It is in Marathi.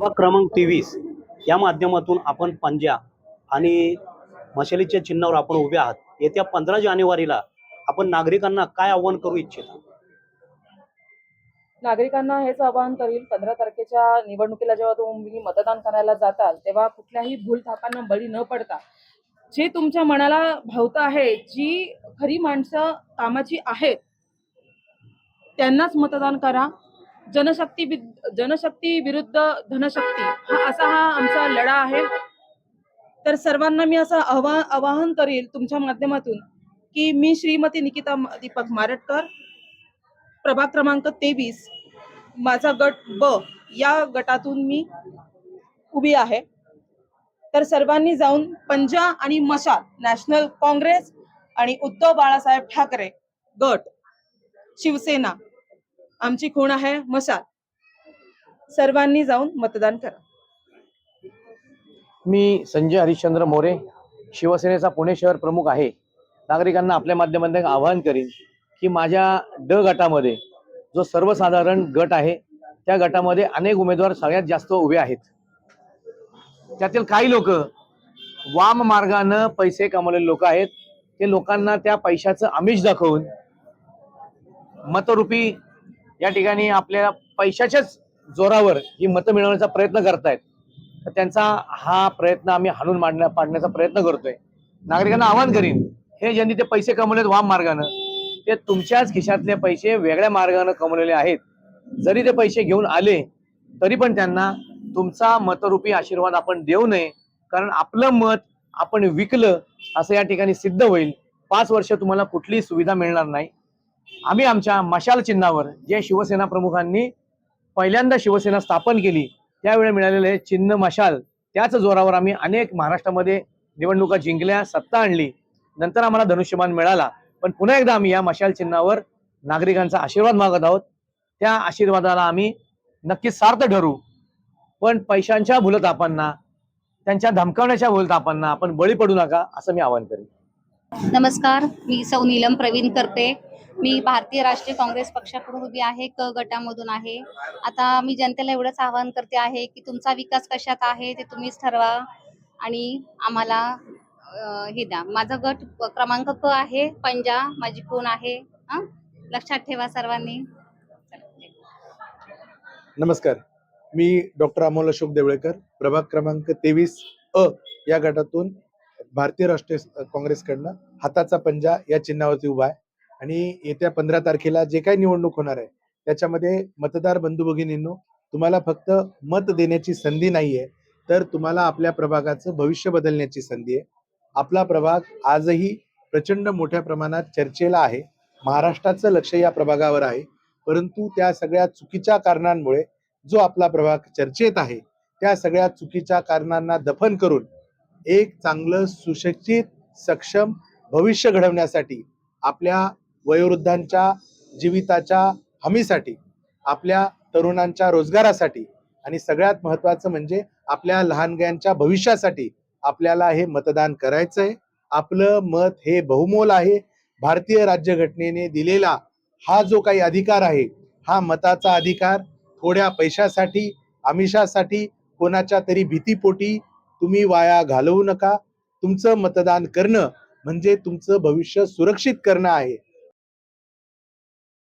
प्रभाग क्रमांक 23 या माध्यमातून आपण पंजा आणि मशालीच्या चिन्हावर आपण उभे आहात. येत्या 15 जानेवारीला आपण नागरिकांना काय आव्हान करू इच्छिता? नागरिकांना हेच आवाहन करील, 15 तारखेच्या निवडणुकीला जेव्हा तुम्ही मतदान करायला जाताल तेव्हा कुठल्याही भूलथापांना बळी न पडता जे तुमच्या मनाला भावतं आहे, जी खरी माणसं कामाची आहेत त्यांनाच मतदान करा. जनशक्ती विरुद्ध धनशक्ती हा आमचा लढा आहे. तर सर्वांना मी असं आवाहन करील तुमच्या माध्यमातून की मी श्रीमती निकिता दीपक मारटकर, प्रभाग क्रमांक 23, माझा गट ब या गटातून मी उभी आहे. तर सर्वांनी जाऊन पंजा आणि मशाल, नॅशनल काँग्रेस आणि उद्धव बाळासाहेब ठाकरे गट, शिवसेना, आमची खूण आहे मशाल, सर्वांनी जाऊन मतदान करा. मी संजय हरिश्चंद्र मोरे, शिवसेनेचा पुणे शहर प्रमुख आहे. नागरिकांना आपल्या माध्यमातून एक आवाहन करीन की माझ्या ड गटामध्ये जो सर्वसाधारण गट आहे त्या गटामध्ये अनेक उमेदवार सगळ्यात जास्त उभे आहेत. त्यातील काही लोक वाम मार्गानं पैसे कमवलेले लोक आहेत. ते लोकांना त्या पैशाचं आमिष दाखवून मतरूपी या ठिकाणी आपल्या पैशाच्याच जोरावर ही मतं मिळवण्याचा प्रयत्न करतायत. तर त्यांचा हा प्रयत्न आम्ही हाणून पाडण्याचा प्रयत्न करतोय. नागरिकांना आवाहन करीन, हे ज्यांनी ते पैसे कमवलेत वाम मार्गानं, ते तुमच्याच खिशातले पैसे वेगळ्या मार्गानं कमवलेले आहेत. जरी ते पैसे घेऊन आले तरी पण त्यांना तुमचा मतरूपी आशीर्वाद आपण देऊ नये, कारण आपलं मत आपण विकलं असं या ठिकाणी सिद्ध होईल. 5 वर्ष तुम्हाला कुठलीही सुविधा मिळणार नाही. आम्ही आमच्या मशाल चिन्हावर, जे शिवसेना प्रमुखांनी पहिल्यांदा शिवसेना स्थापन केली त्यावेळी मिळालेले चिन्ह मशाल, त्याच जोरावर आम्ही अनेक महाराष्ट्रामध्ये निवडणुका जिंकल्या, सत्ता आणली. नंतर आम्हाला धनुष्यबाण मिळाला, पण पुन्हा एकदा आम्ही या मशाल चिन्हावर नागरिकांचा आशीर्वाद मागत आहोत. त्या आशीर्वादाला आम्ही नक्कीच सार्थ ठरू. पण पैशांच्या भूलथापांना, त्यांच्या धमकावण्याच्या भूलथापांना आपण बळी पडू नका, असं मी आवाहन करेन. नमस्कार, मी सौ नीलम प्रवीण करते. मी भारतीय राष्ट्रीय काँग्रेस पक्षाकडून उभी आहे, क गटामधून आहे. आता मी जनतेला एवढंच आवाहन करते आहे की तुमचा विकास कशात आहे ते तुम्हीच ठरवा आणि आम्हाला हे द्या. माझा गट क्रमांक क आहे, पंजा, माझी खूण आहे. लक्षात ठेवा सर्वांनी. नमस्कार, मी डॉक्टर अमोल अशोक देवळेकर, प्रभाग क्रमांक 23 अ या गटातून भारतीय राष्ट्रीय काँग्रेसकडनं हाताचा पंजा या चिन्हावरती उभा आहे. आणि येत्या 15 तारखेला जे काही निवडणूक होणार आहे त्याच्यामध्ये मतदार बंधू भगिनींनो, तुम्हाला फक्त मत देण्याची संधी नाहीये, तर तुम्हाला आपल्या प्रभागाचं भविष्य बदलण्याची संधी आहे. आपला प्रभाग आजही प्रचंड मोठ्या प्रमाणात चर्चेला आहे. महाराष्ट्राचं लक्ष या प्रभागावर आहे, परंतु त्या सगळ्या चुकीच्या कारणांमुळे जो आपला प्रभाग चर्चेत आहे त्या सगळ्या चुकीच्या कारणांना दफन करून एक चांगलं सुशिक्षित सक्षम भविष्य घडवण्यासाठी, आपल्या वयोवृद्धांच्या जीविताच्या हमीसाठी, आपल्या तरुणांच्या रोजगारासाठी आणि सगळ्यात महत्वाचं म्हणजे आपल्या लहानग्यांच्या भविष्यासाठी आपल्याला हे मतदान करायचंय. आपलं मत हे बहुमोल आहे. भारतीय राज्यघटनेने दिलेला हा जो काही अधिकार आहे, हा मताचा अधिकार थोड्या पैशासाठी, आमिषासाठी, कोणाच्या तरी भीतीपोटी तुम्ही वाया घालवू नका. तुमचं मतदान करणं म्हणजे तुमचं भविष्य सुरक्षित करणं आहे.